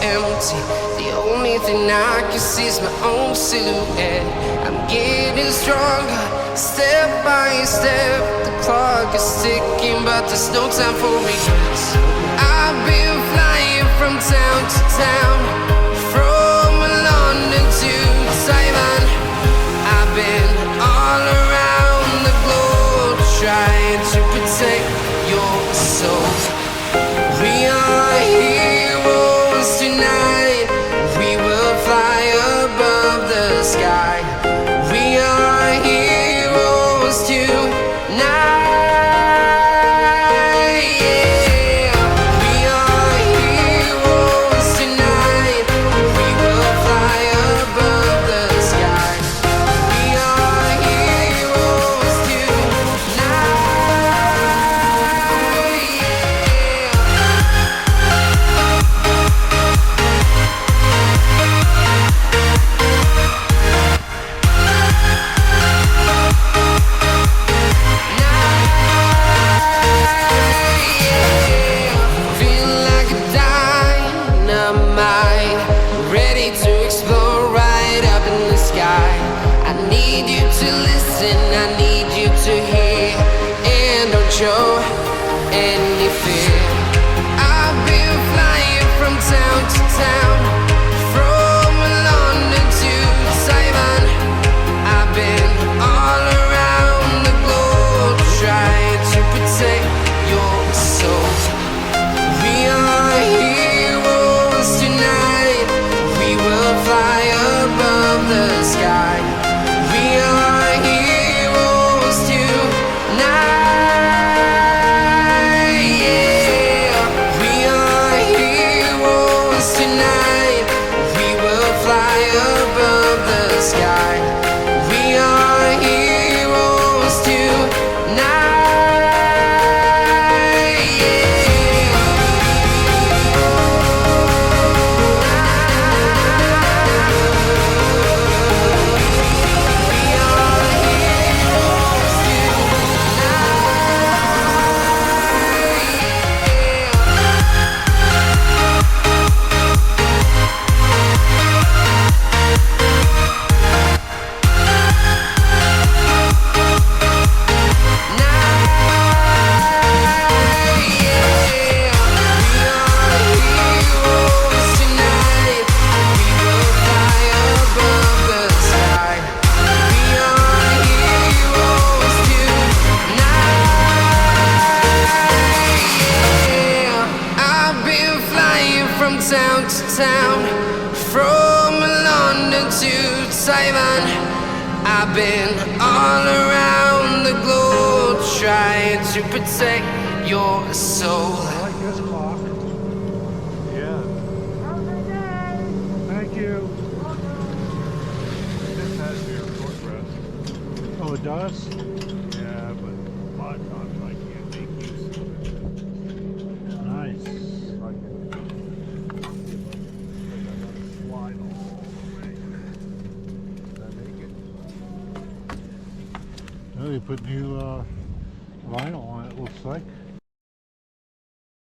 empty. The only thing I can see is my own silhouette. I'm getting stronger, step by step. The clock is ticking, but there's no time for regrets. I've been flying from town to town, from London to Taiwan. I've been all around the globe, trying to protect your soul. We are heroes tonight. We will fly above the sky. We are heroes tonight. Show any fear. I've been flying from town to town, from London to Taiwan. I've been all around the globe, trying to protect your soul. We are heroes tonight. We will fly above the sky. We are heroes tonight. Town to town, from London to Taiwan. I've been all around the globe, trying to protect your soul. I like this clock. Yeah. Thank you. This has your footrest. Oh, it does? Yeah, but a lot of times I can't make use of it. Nice. They put new vinyl on it, looks like.